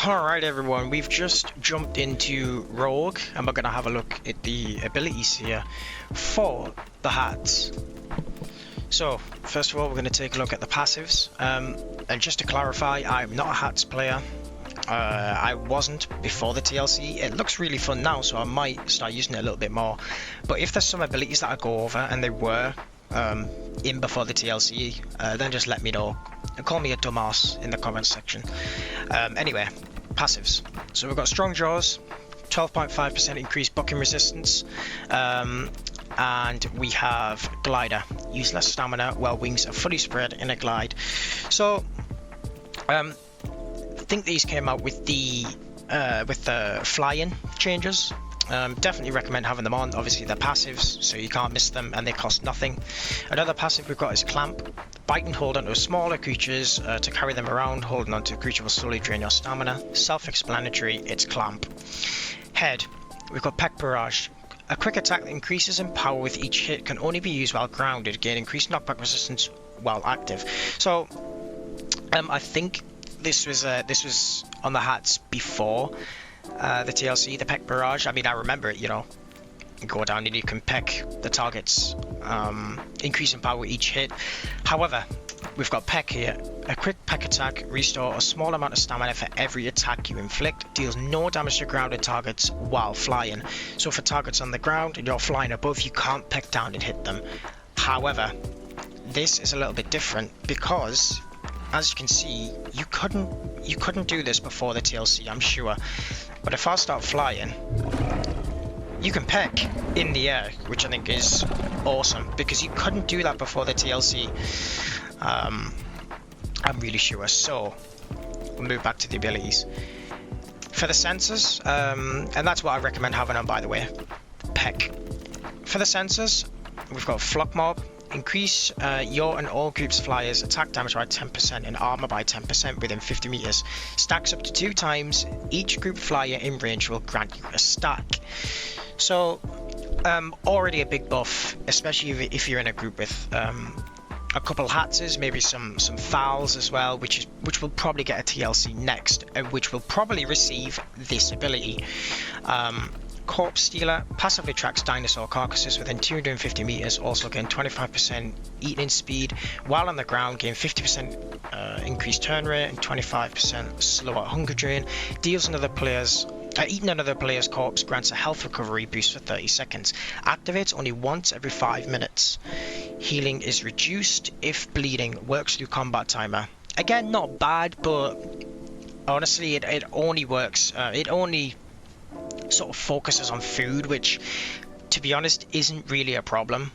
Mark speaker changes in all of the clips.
Speaker 1: Alright everyone, we've just jumped into Rogue and we're going to have a look at the abilities here for the Hatz. So first of all we're going to take a look at the passives, and just to clarify, I'm not a Hatz player. I wasn't before the TLC. It looks really fun now, so I might start using it a little bit more, but if there's some abilities that I go over and they were in before the TLC, then just let me know and call me a dumbass in the comments section. Anyway, passives. So we've got strong jaws, 12.5% increased bucking resistance, and we have glider, use less stamina while wings are fully spread in a glide. So I think these came out with the fly-in changes. Definitely recommend having them on. Obviously they're passives, so you can't miss them, and they cost nothing. Another passive we've got is clamp. Bite and hold onto smaller creatures to carry them around. Holding onto a creature will slowly drain your stamina. Self-explanatory, it's clamp. Head, we've got peck barrage. A quick attack that increases in power with each hit, can only be used while grounded. Gain increased knockback resistance while active. So I think this was on the Hatz before the TLC, the peck barrage. I mean, I remember it, you know. You go down and you can peck the targets, increase in power with each hit. However, we've got peck here. A quick peck attack, restore a small amount of stamina for every attack you inflict. Deals no damage to grounded targets while flying. So for targets on the ground and you're flying above, you can't peck down and hit them. However, this is a little bit different because, as you can see, you couldn't do this before the TLC, I'm sure. But if I start flying, you can peck in the air, which I think is awesome because you couldn't do that before the TLC. I'm really sure. So we'll move back to the abilities for the sensors, and that's what I recommend having on, by the way. Peck. For the sensors, we've got flock mob. Increase your and all groups flyers attack damage by 10% and armor by 10% within 50 meters. Stacks up to 2 times. Each group flyer in range will grant you a stack. So already a big buff, especially if you're in a group with a couple Hatzes, maybe some Thals as well, which will probably get a TLC next, and which will probably receive this ability. Corpse Stealer passively tracks dinosaur carcasses within 250 meters, also gain 25% eating speed while on the ground, gain 50% increased turn rate and 25% slower hunger drain. Deals another player's eating another player's corpse grants a health recovery boost for 30 seconds. Activates only once every 5 minutes. Healing is reduced if bleeding. Works through combat timer. Again, not bad, but honestly it only works, it only sort of focuses on food, which to be honest isn't really a problem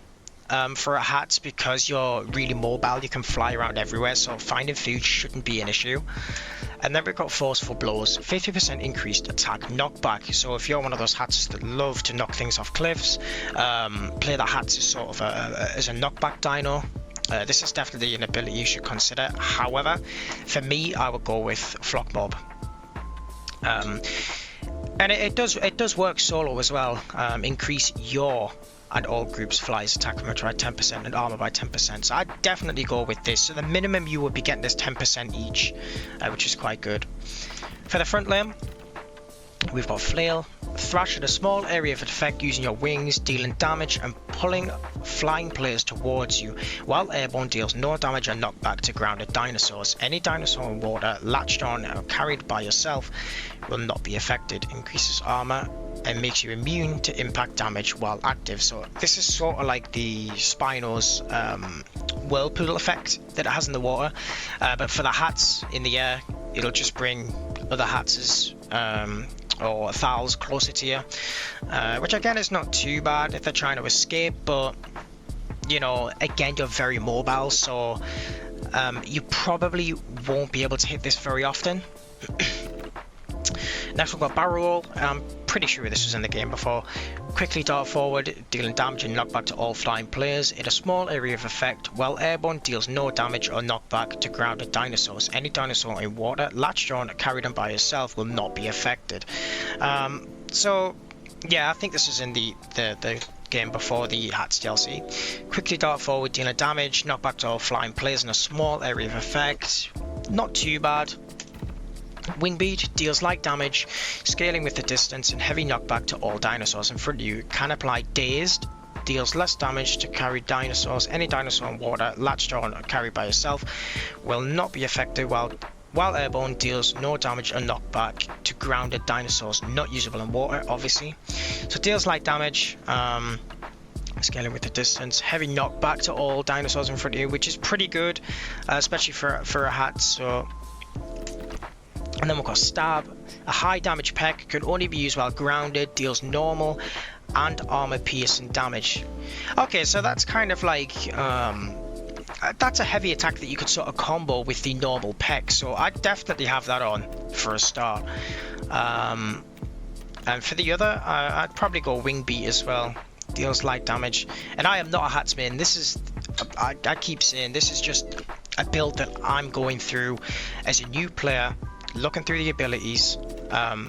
Speaker 1: for a Hatz because you're really mobile, you can fly around everywhere, so finding food shouldn't be an issue. And then we've got forceful blows, 50% increased attack knockback. So if you're one of those Hatzes that love to knock things off cliffs, play the Hatz as sort of as a knockback dino, this is definitely an ability you should consider. However, for me, I would go with flock mob. And it does work solo as well. Increase your and all groups flies attack damage by 10% and armor by 10%. So I'd definitely go with this. So the minimum you would be getting is 10% each, which is quite good. For the front limb, we've got flail. Thrash at a small area of effect using your wings, dealing damage and pulling flying players towards you, while airborne deals no damage and knockback to grounded dinosaurs. Any dinosaur in water latched on or carried by yourself will not be affected. Increases armor and makes you immune to impact damage while active. So this is sort of like the Spino's whirlpool effect that it has in the water, but for the Hatz in the air, it'll just bring other Hatzes or Thals closer to you, which again is not too bad if they're trying to escape, but you know, again, you're very mobile, so you probably won't be able to hit this very often. Next we've got barrel roll. I'm pretty sure this was in the game before. Quickly dart forward, dealing damage and knockback to all flying players in a small area of effect, while airborne deals no damage or knockback to grounded dinosaurs. Any dinosaur in water latched on or carried on by yourself will not be affected. So yeah, I think this is in the game before the Hatz TLC. Quickly dart forward, dealing damage, knockback to all flying players in a small area of effect. Not too bad. Wing Beat deals light damage, scaling with the distance, and heavy knockback to all dinosaurs in front of you. Can apply Dazed, deals less damage to carry dinosaurs. Any dinosaur in water, latched on or carried by yourself, will not be affected, while Airborne deals no damage or knockback to grounded dinosaurs not usable in water, obviously. So deals light damage, scaling with the distance, heavy knockback to all dinosaurs in front of you, which is pretty good, especially for a hat. So, and then we've got Stab, a high damage peck, can only be used while grounded, deals normal and armor piercing damage. Okay, so that's kind of like that's a heavy attack that you could sort of combo with the normal peck, so I'd definitely have that on for a start. And for the other, I'd probably go Wing Beat as well. Deals light damage, and I am not a Hatz main. This is, I keep saying, this is just a build that I'm going through as a new player, looking through the abilities.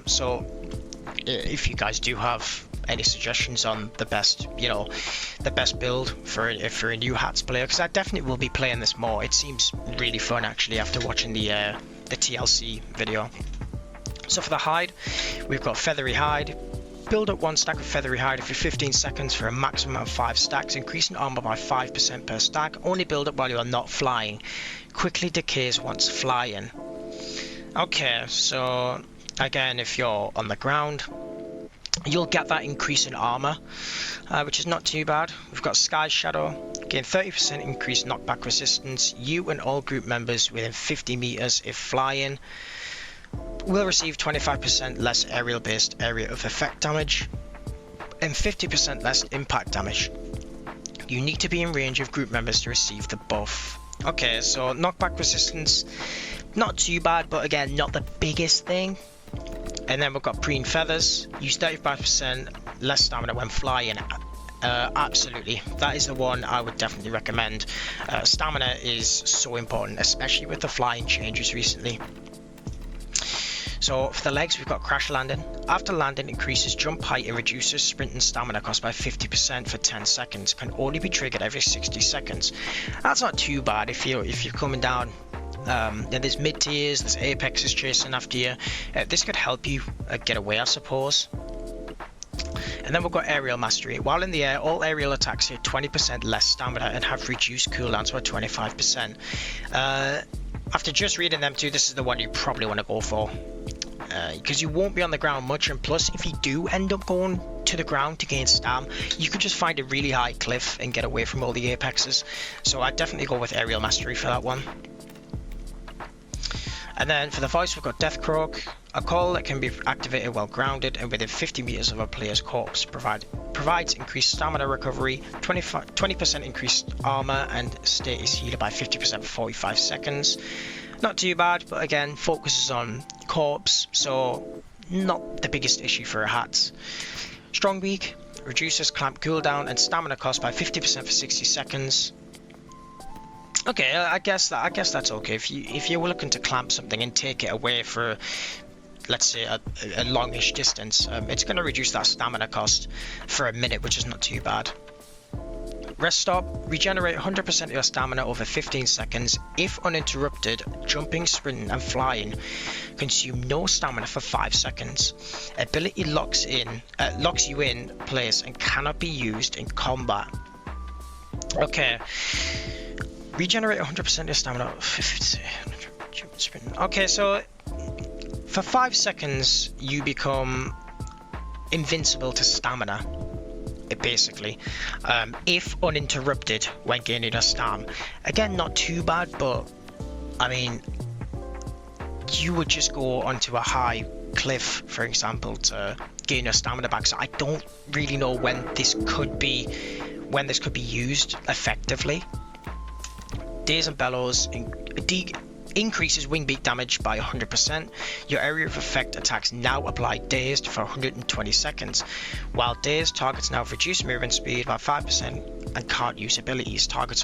Speaker 1: So if you guys do have any suggestions on the best, the best build for a new Hatz player, because I definitely will be playing this more. It seems really fun actually after watching the TLC video. So for the hide, we've got Feathery Hide. Build up 1 stack of Feathery Hide for 15 seconds for a maximum of 5 stacks, increasing armor by 5% per stack. Only build up while you are not flying. Quickly decays once flying. Okay, so again, if you're on the ground, you'll get that increase in armor, which is not too bad. We've got Sky Shadow, gain 30% increased knockback resistance. You and all group members within 50 meters if flying will receive 25% less aerial based area of effect damage and 50% less impact damage. You need to be in range of group members to receive the buff. Okay, so knockback resistance, not too bad, but again, not the biggest thing. And then we've got Preen Feathers, use 35% less stamina when flying. Absolutely, that is the one I would definitely recommend. Stamina is so important, especially with the flying changes recently. So for the legs, we've got Crash Landing. After landing, increases jump height and reduces sprint and stamina cost by 50% for 10 seconds. Can only be triggered every 60 seconds. That's not too bad if you're coming down. Then there's mid tiers, there's apexes chasing after you. This could help you get away, I suppose. And then we've got Aerial Mastery. While in the air, all aerial attacks hit 20% less stamina and have reduced cooldowns by 25%. After just reading them two, this is the one you probably want to go for, because you won't be on the ground much, and plus if you do end up going to the ground to gain stam, you could just find a really high cliff and get away from all the apexes. So I'd definitely go with Aerial Mastery for that one. And then for the voice, we've got Death Croak, a call that can be activated while grounded and within 50 meters of a player's corpse. Provides increased stamina recovery, 20% increased armor, and status healer by 50% for 45 seconds. Not too bad, but again, focuses on corpse, so not the biggest issue for a Hatz. Strong Beak reduces clamp cooldown and stamina cost by 50% for 60 seconds. Okay, I guess that's okay. If you were looking to clamp something and take it away for, let's say, a longish distance, it's going to reduce that stamina cost for a minute, which is not too bad. Rest Stop, regenerate 100% of your stamina over 15 seconds. If uninterrupted, jumping, sprinting and flying consume no stamina for 5 seconds. Ability locks you in place and cannot be used in combat. Okay. Regenerate 100% of your stamina. Okay, so for 5 seconds you become invincible to stamina, basically, if uninterrupted when gaining a stam. Again, not too bad, but I mean, you would just go onto a high cliff, for example, to gain your stamina back. So I don't really know when this could be used effectively. Daze and Bellows increases wing beat damage by 100%. Your area of effect attacks now apply dazed for 120 seconds. While dazed, targets now reduce movement speed by 5% and can't use abilities. Targets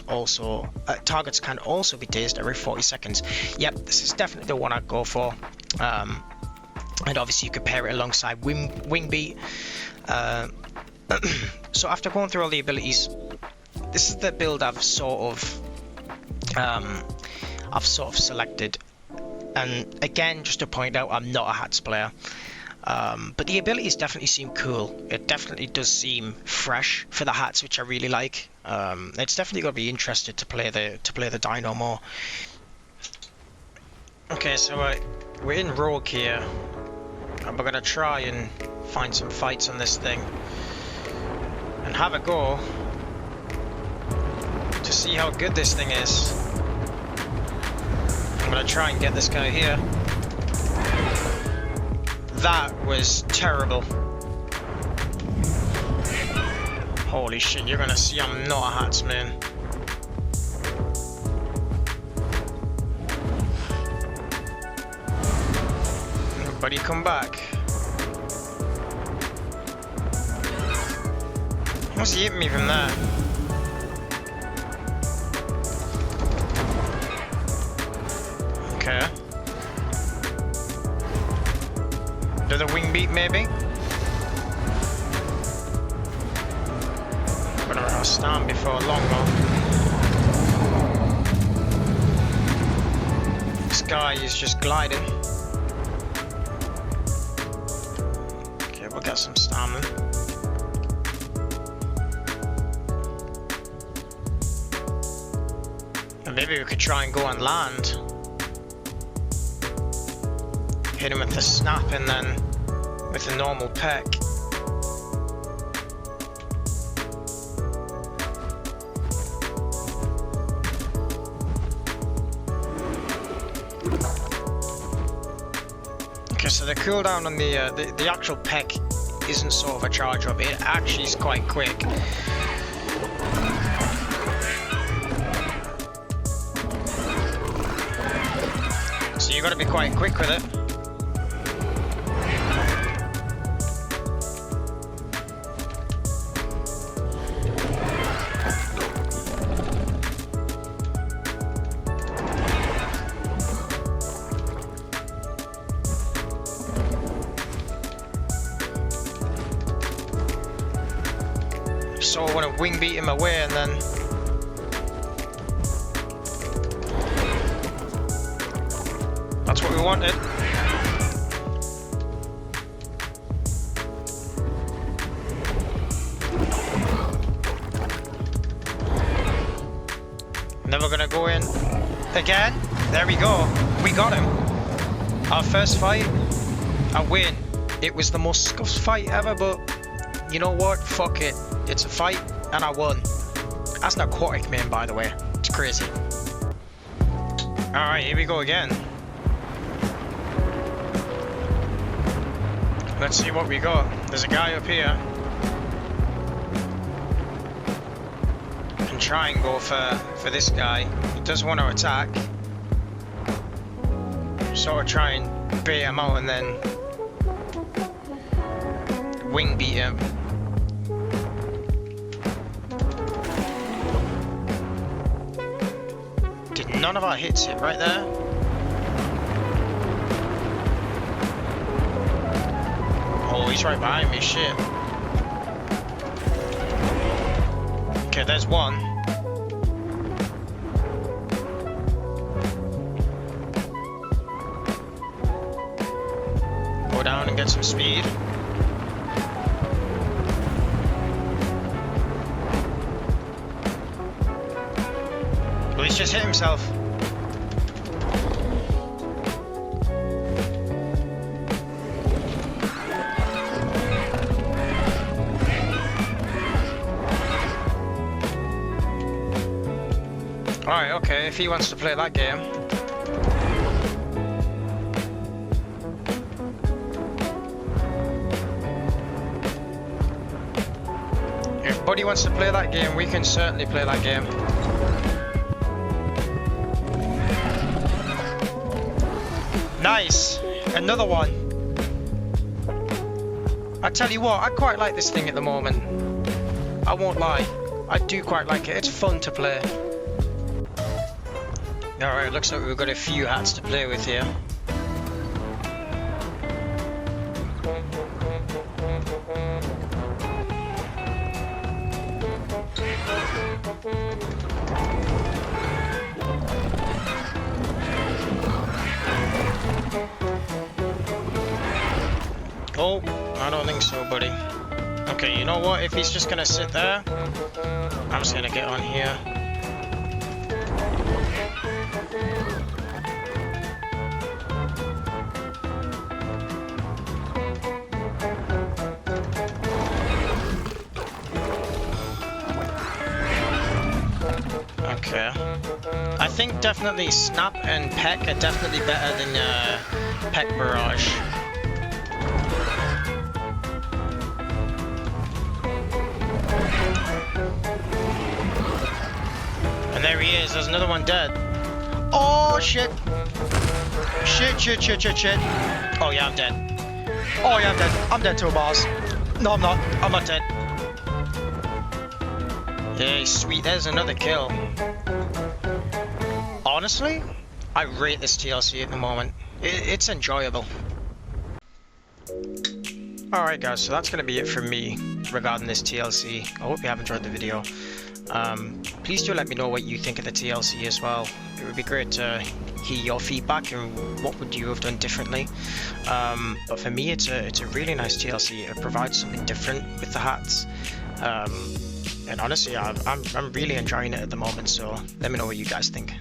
Speaker 1: can also be dazed every 40 seconds. Yep, this is definitely the one I'd go for. And obviously you could pair it alongside wing beat. So after going through all the abilities, this is the build I've sort of selected And again, just to point out, I'm not a Hatz player. But the abilities definitely seem cool. It definitely does seem fresh for the Hatz, which I really like. It's definitely got to be interested to play the Dino more. Okay, so we're in Rogue here, and we're gonna try and find some fights on this thing and have a go to see how good this thing is. I'm gonna try and get this guy here. That was terrible. Holy shit, you're gonna see I'm not a Hatz man. Buddy, come back. What's he hitting me from there? Okay. Do the wing beat maybe? Gonna run out of stand before long though. This guy is just gliding. Okay, we'll get some stamina. And maybe we could try and go on land. Hit him with the snap and then with the normal peck. Okay, so the cooldown on the actual peck isn't sort of a charge up. It actually is quite quick. So you got to be quite quick with it. So I want to wing beat him away and then that's what we wanted. Never gonna go in again. There we go. We got him. Our first fight, I win. It was the most scuffed fight ever, but you know what? Fuck it. It's a fight, and I won. That's an aquatic main, by the way. It's crazy. Alright, here we go again. Let's see what we got. There's a guy up here. Can try and go for this guy. He does want to attack. Sort of try and bait him out and then wing beat him. None of our hits hit right there. Oh, he's right behind me, shit. Okay, there's one. Go down and get some speed. Well, he's just hit himself. Alright, okay, if he wants to play that game. If Buddy wants to play that game, we can certainly play that game. Nice! Another one. I tell you what, I quite like this thing at the moment. I won't lie. I do quite like it. It's fun to play. Alright, looks like we've got a few Hatz to play with here. I don't think so, buddy. Okay, you know what? If he's just gonna sit there, I'm just gonna get on here. Okay. I think definitely Snap and Peck are definitely better than Peck Mirage. And there he is, there's another one dead. Oh shit! Shit. Oh yeah, I'm dead. Oh yeah, I'm dead. I'm dead to a boss. No, I'm not. I'm not dead. Yay, sweet, there's another kill. Honestly, I rate this TLC at the moment. It's enjoyable. Alright guys, so that's going to be it from me regarding this TLC. I hope you have enjoyed the video. Please do let me know what you think of the TLC as well. It would be great to hear your feedback and what would you have done differently. But for me, it's a really nice TLC. It provides something different with the hats. And honestly, I'm really enjoying it at the moment, so let me know what you guys think.